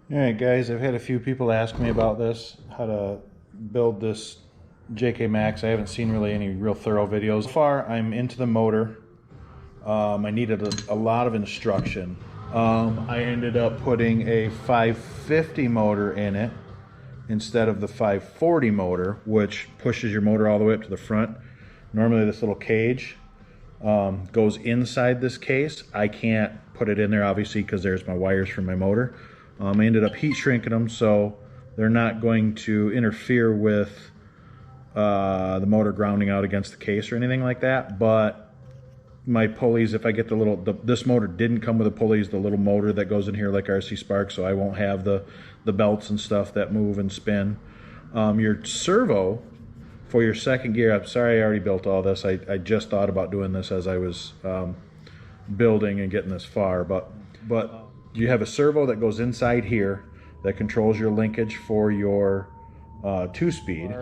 Alright guys, I've had a few people ask me about this, how to build this JK Maxx. I haven't seen really any real thorough videos. So far, I'm into the motor. I needed a lot of instruction. I ended up putting a 550 motor in it instead of the 540 motor, which pushes your motor all the way up to the front. Normally this little cage goes inside this case. I can't put it in there obviously because there's my wires for my motor. I ended up heat shrinking them so they're not going to interfere with the motor grounding out against the case or anything like that. But my pulleys, if I get this motor didn't come with the pulleys, the little motor that goes in here like RC Spark, so I won't have the belts and stuff that move and spin. Your servo for your second gear, I'm sorry I already built all this. I just thought about doing this as I was building and getting this far, but you have a servo that goes inside here that controls your linkage for your 2-speed.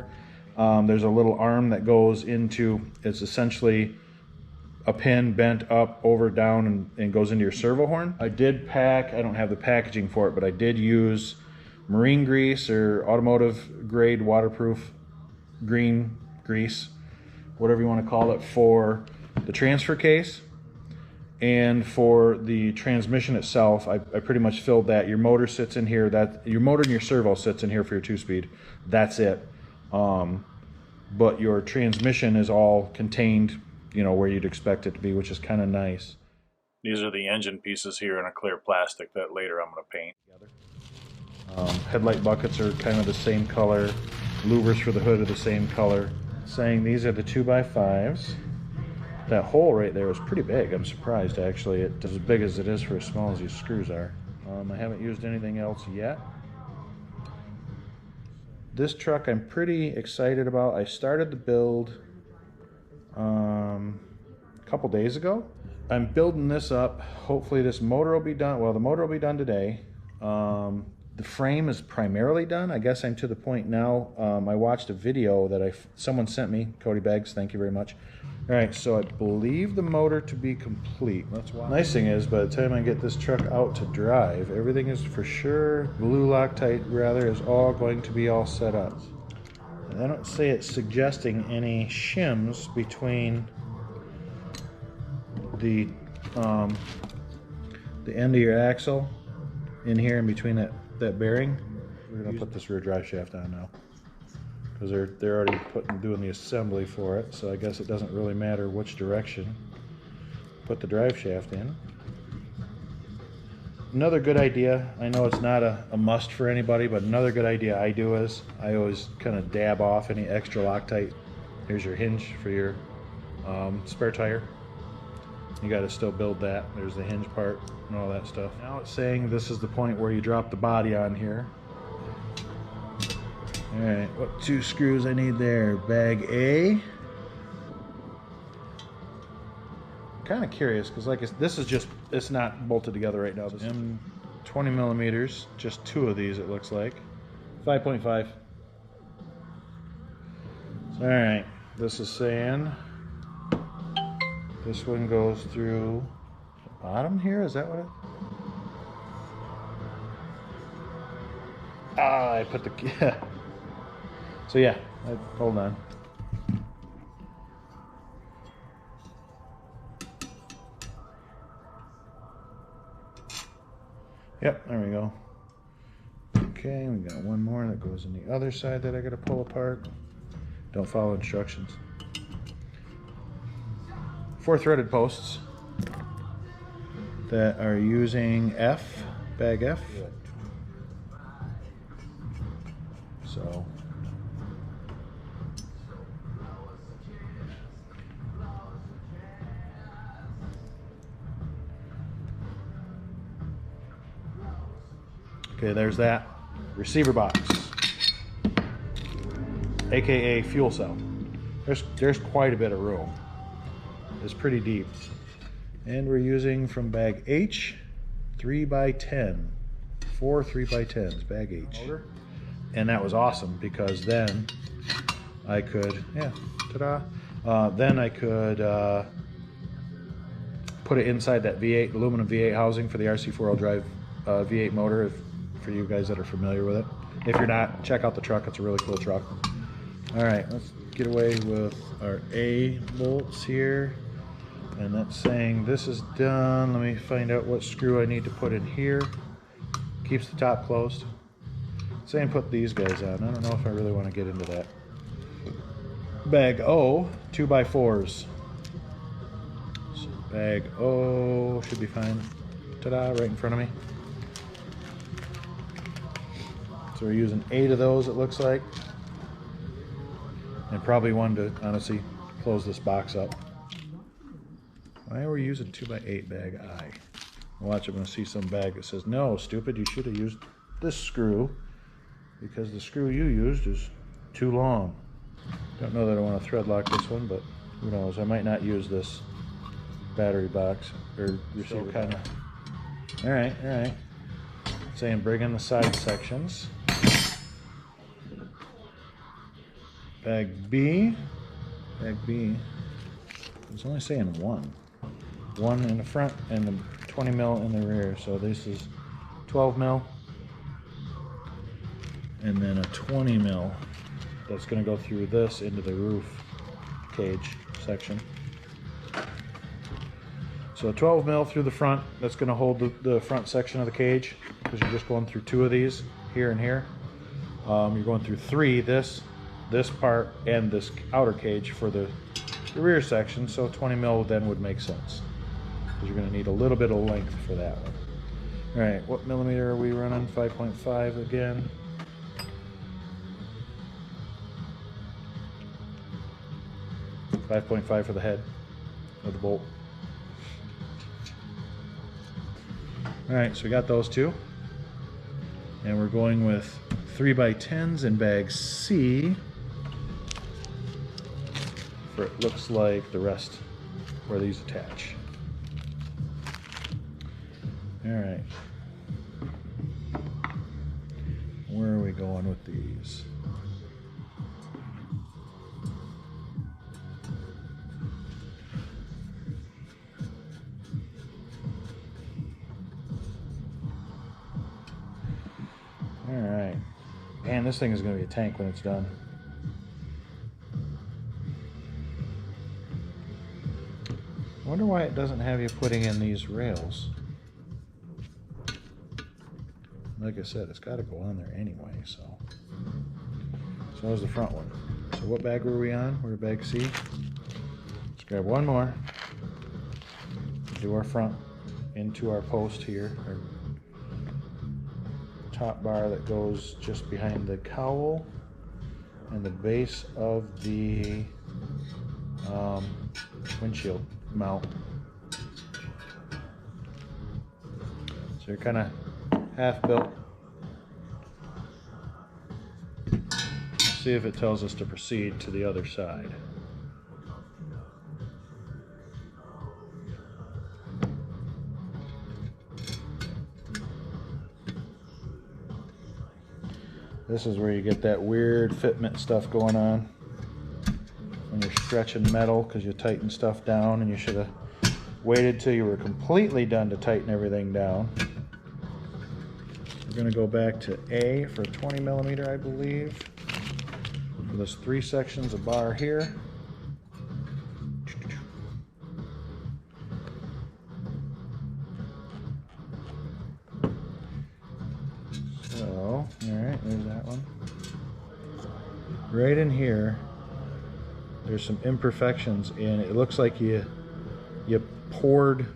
There's a little arm that goes into, it's essentially a pin bent up, over, down, and goes into your servo horn. I did pack, I don't have the packaging for it, but I did use marine grease or automotive grade waterproof green grease, whatever you want to call it, for the transfer case. And for the transmission itself, I pretty much filled that. Your motor sits in here. Your motor and your servo sits in here for your 2-speed. That's it. But your transmission is all contained, where you'd expect it to be, which is kind of nice. These are the engine pieces here in a clear plastic that later I'm going to paint. Headlight buckets are kind of the same color. Louvers for the hood are the same color. Saying these are the 2x5s. That hole right there is pretty big. I'm surprised actually. It's as big as it is for as small as these screws are. I haven't used anything else yet. This truck I'm pretty excited about. I started the build a couple days ago. I'm building this up. Hopefully this motor will be done. Well, the motor will be done today. The frame is primarily done. I guess I'm to the point now. I watched a video that someone sent me, Cody Beggs, thank you very much. All right, so I believe the motor to be complete. That's why. Nice thing is, by the time I get this truck out to drive, everything is for sure, glue Loctite rather, is all going to be all set up. And I don't say it's suggesting any shims between the end of your axle in here in between that bearing. We're gonna put this rear drive shaft on now because they're already doing the assembly for it, so I guess it doesn't really matter which direction. Put the drive shaft in. Another good idea, I know it's not a must for anybody, but another good idea I do is I always kind of dab off any extra Loctite. Here's your hinge for your spare tire. You got to still build that. There's the hinge part and all that stuff. Now it's saying this is the point where you drop the body on here. Alright, what 2 screws I need there? Bag A. Kind of curious because this is just, it's not bolted together right now. This is 20 millimeters, just 2 of these it looks like. 5.5. Alright, this is saying this one goes through the bottom here, is that what it? I put the, yeah. So yeah, hold on. Yep, there we go. Okay, we got one more that goes on the other side that I gotta pull apart. Don't follow instructions. 4 threaded posts that are using F, bag F. So okay, there's that receiver box, aka fuel cell. There's quite a bit of room. It's pretty deep. And we're using from bag H 3x10. 4 3x10s, bag H. And that was awesome because then I could, yeah, ta-da. Then I could put it inside that V8, aluminum V8 housing for the RC4L drive V8 motor for you guys that are familiar with it. If you're not, check out the truck. It's a really cool truck. All right, let's get away with our A bolts here. And that's saying this is done. Let me find out what screw I need to put in here. Keeps the top closed. It's saying put these guys on. I don't know if I really want to get into that. Bag O, 2x4s. So bag O should be fine. Ta-da, right in front of me. So we're using 8 of those, it looks like. And probably one to, honestly, close this box up. Why are we using 2x8 bag I? Watch, I'm going to see some bag that says, no, stupid, you should have used this screw because the screw you used is too long. Don't know that I want to thread lock this one, but who knows? I might not use this battery box or receiver kind of. All right. Saying bring in the side sections. Bag B. It's only saying one in the front and the 20 mil in the rear. So this is 12 mil and then a 20 mil that's going to go through this into the roof cage section. So 12 mil through the front, that's going to hold the front section of the cage because you're just going through 2 of these here and here. You're going through 3, this part and this outer cage for the rear section, so 20 mil then would make sense because you're going to need a little bit of length for that one. All right, what millimeter are we running? 5.5 again. .5 for the head of the bolt. All right, so we got those 2, and we're going with 3x10s in bag C. For it looks like the rest where these attach. All right, where are we going with these? All right, man, this thing is going to be a tank when it's done. I wonder why it doesn't have you putting in these rails. Like I said, it's got to go on there anyway, so is the front one. So what bag were we on? We're bag C. Let's grab one more. Do our front into our post here, our top bar that goes just behind the cowl and the base of the windshield mount. So you're kind of half built. See if it tells us to proceed to the other side. This is where you get that weird fitment stuff going on when you're stretching metal because you tighten stuff down, and you should have waited till you were completely done to tighten everything down. We're going to go back to A for 20 millimeter, I believe. There's 3 sections of bar here. So, all right, there's that one. Right in here, there's some imperfections in it. It looks like you poured.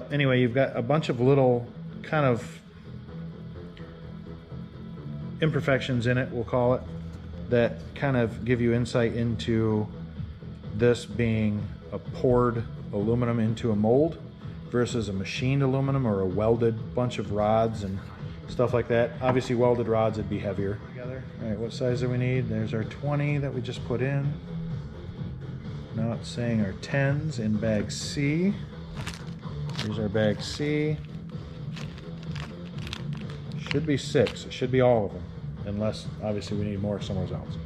Anyway, you've got a bunch of little kind of imperfections in it, we'll call it, that kind of give you insight into this being a poured aluminum into a mold versus a machined aluminum or a welded bunch of rods and stuff like that. Obviously welded rods would be heavier. All right, what size do we need? There's our 20 that we just put in. Now it's saying our 10s in bag C. Here's our bag C. Should be 6. It should be all of them, unless obviously we need more somewhere else.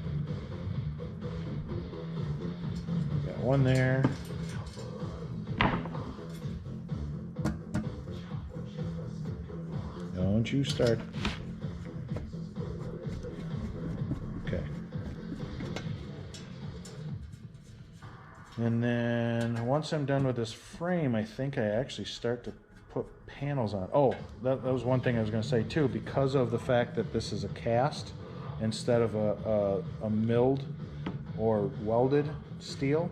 Got one there. Don't you start. And then once I'm done with this frame, I think I actually start to put panels on. Oh, that was one thing I was going to say too. Because of the fact that this is a cast instead of a milled or welded steel,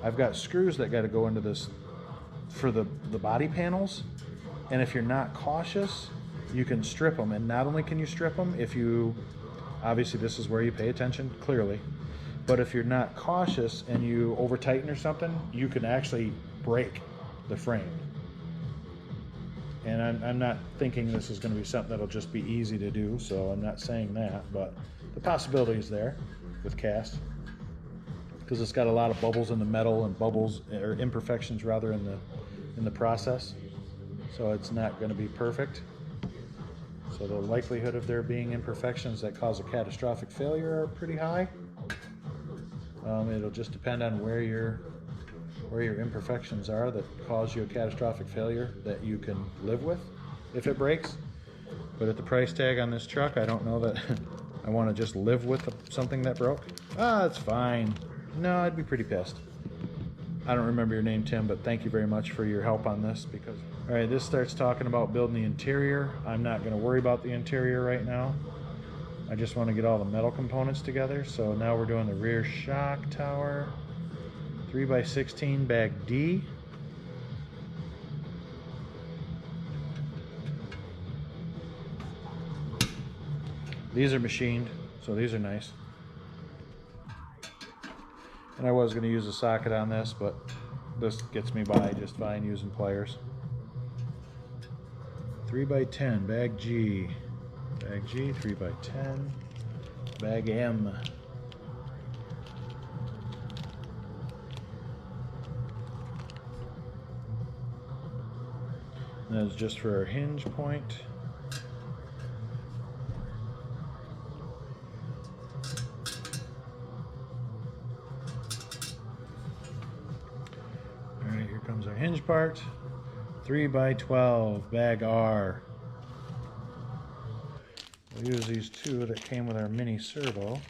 I've got screws that got to go into this for the body panels. And if you're not cautious, you can strip them. And not only can you strip them, if you, obviously this is where you pay attention, clearly. But if you're not cautious and you over tighten or something, you can actually break the frame. And I'm not thinking this is going to be something that'll just be easy to do, so I'm not saying that, but the possibility is there with cast, because it's got a lot of bubbles in the metal and bubbles or imperfections rather in the process, so it's not going to be perfect. So the likelihood of there being imperfections that cause a catastrophic failure are pretty high. It'll just depend on where your imperfections are that cause you a catastrophic failure that you can live with if it breaks. But at the price tag on this truck, I don't know that I want to just live with something that broke. Ah, it's fine. No, I'd be pretty pissed. I don't remember your name, Tim, but thank you very much for your help on this. Because all right, this starts talking about building the interior. I'm not going to worry about the interior right now. I just want to get all the metal components together. So now we're doing the rear shock tower. 3x16 bag D. These are machined, so these are nice. And I was going to use a socket on this, but this gets me by just fine using pliers. 3x10 bag G. Bag G, 3x10. Bag M. That's just for our hinge point. All right, here comes our hinge part. 3x12 bag R. We'll use these two that came with our mini servo.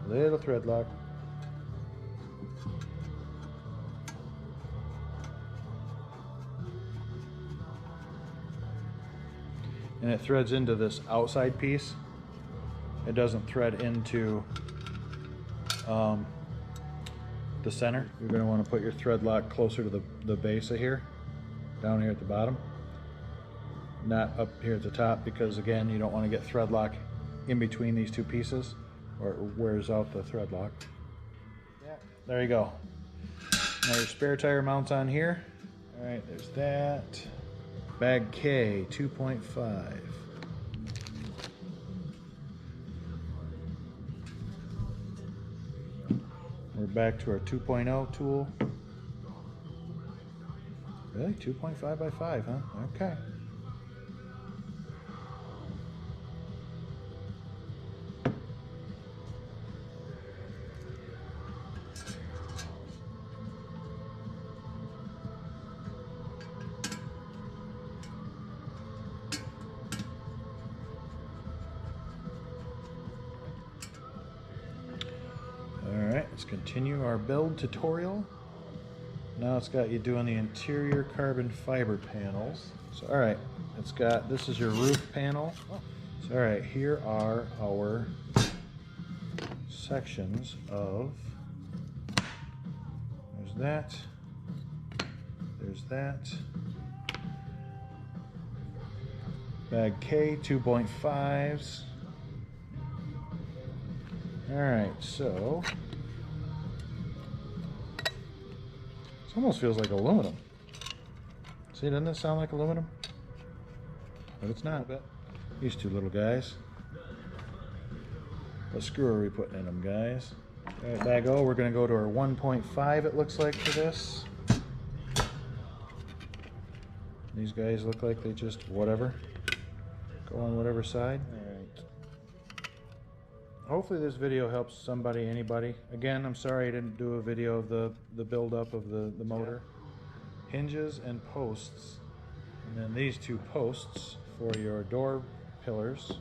Little thread lock. And it threads into this outside piece. It doesn't thread into the center. You're going to want to put your thread lock closer to the base of here, down here at the bottom, not up here at the top, because again, you don't want to get thread lock in between these two pieces or it wears out the thread lock. Yeah, there you go. Now your spare tire mounts on here. All right, there's that. Bag K, 2.5. We're back to our 2.0 tool. Really? 2.5 by 5, huh? Okay. Let's continue our build tutorial. Now it's got you doing the interior carbon fiber panels. So all right, it's got, this is your roof panel. So all right, here are our sections of, there's that, bag K 2.5s. All right, so this almost feels like aluminum. See, doesn't it sound like aluminum? But it's not. These two little guys. What screw are we putting in them, guys? All right, bag O, we're going to go to our 1.5, it looks like, for this. These guys look like they just whatever. Go on whatever side. All right. Hopefully this video helps somebody, anybody. Again, I'm sorry I didn't do a video of the build-up of the motor. Hinges and posts. And then these two posts for your door pillars.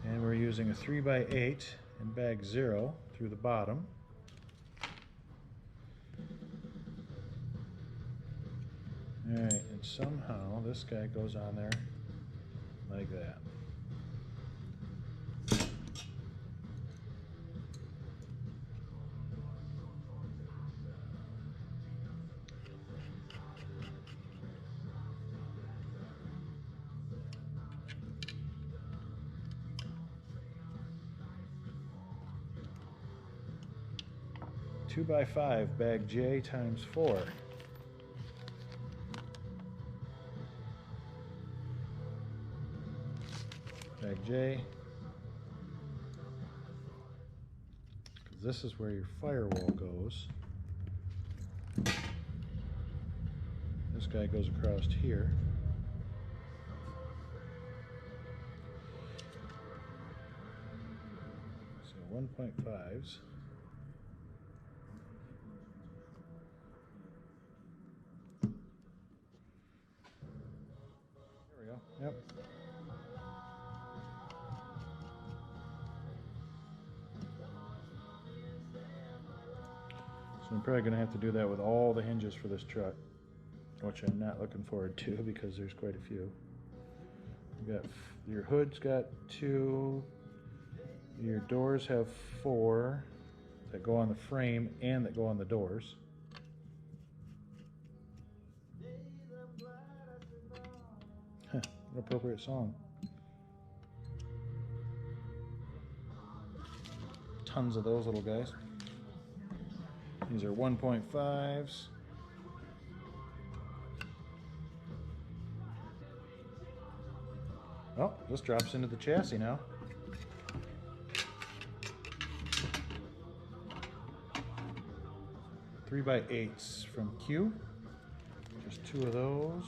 And we're using a 3x8 in bag 0 through the bottom. Alright, and somehow this guy goes on there like that. Two by 5 bag J times 4. Bag J. Because this is where your firewall goes. This guy goes across here. So 1.5s. There we go. Yep. So I'm probably going to have to do that with all the hinges for this truck, which I'm not looking forward to because there's quite a few. You got your hood's got 2, your doors have 4 that go on the frame and that go on the doors. What an appropriate song. Tons of those little guys. These are 1.5s. Oh, this drops into the chassis now. Three by 8s from Q. Just 2 of those.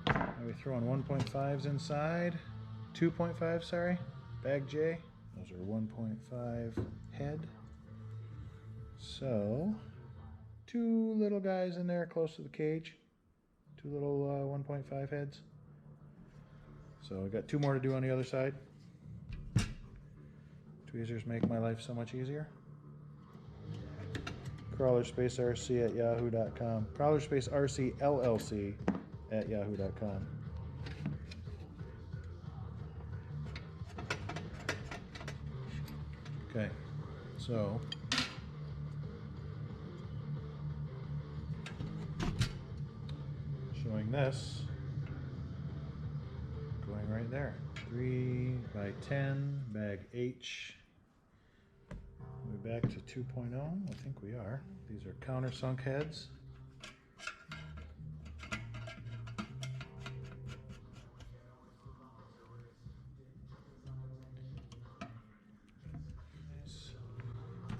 Are we throwing 1.5s inside? 2.5, sorry. Bag J. Those are 1.5 head. So, 2 little guys in there close to the cage. 2 little 1.5 heads. So we got 2 more to do on the other side. Tweezers make my life so much easier. Crawlerspacerc at yahoo.com. Crawlerspacerc L.L.C. at yahoo.com. Okay, so showing this going right there. 3 by 10 bag H. We're back to 2.0. I think we are. These are countersunk heads.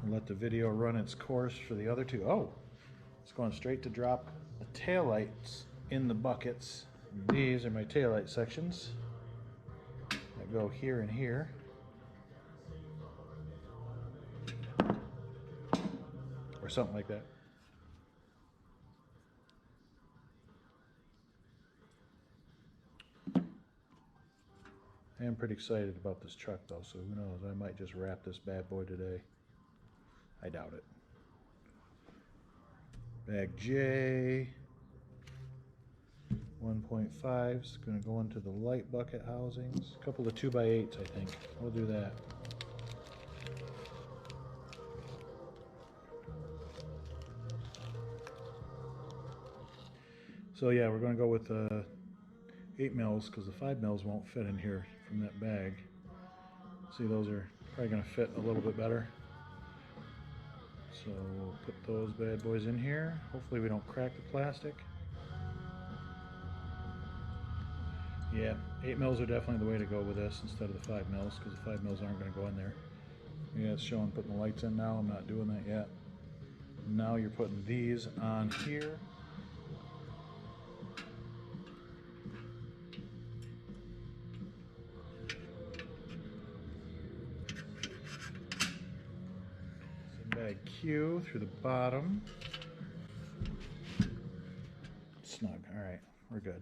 I'll let the video run its course for the other 2. Oh, it's going straight to drop the taillights in the buckets. These are my taillight sections that go here and here. Or something like that. I am pretty excited about this truck though, so who knows, I might just wrap this bad boy today. I doubt it. Bag J. 1.5s, going to go into the light bucket housings. A couple of 2 by 8s, I think. We'll do that. So yeah, we're going to go with 8 mils because the 5 mils won't fit in here from that bag. See, those are probably going to fit a little bit better. So we'll put those bad boys in here. Hopefully we don't crack the plastic. Yeah, 8 mils are definitely the way to go with this instead of the 5 mils because the 5 mils aren't going to go in there. Yeah, it's showing putting the lights in now. I'm not doing that yet. Now you're putting these on here. skew through the bottom. Snug. All right, we're good.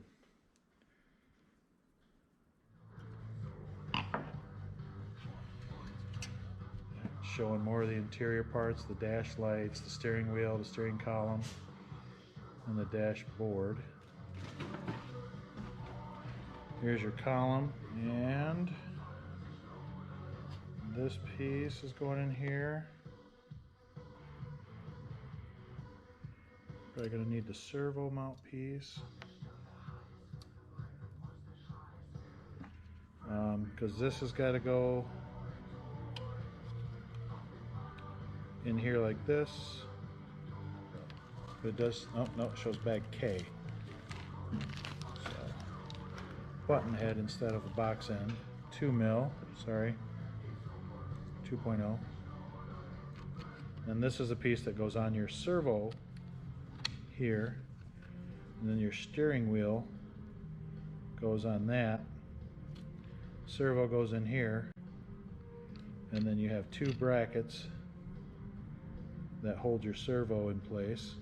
Showing more of the interior parts, the dash lights, the steering wheel, the steering column, and the dashboard. Here's your column, and this piece is going in here. Probably going to need the servo mount piece. Because this has got to go in here like this. But it does, oh no, it shows bag K. So, button head instead of a box end. 2 mil, sorry, 2.0. And this is a piece that goes on your servo here. And then your steering wheel goes on that. Servo goes in here. And then you have 2 brackets that hold your servo in place.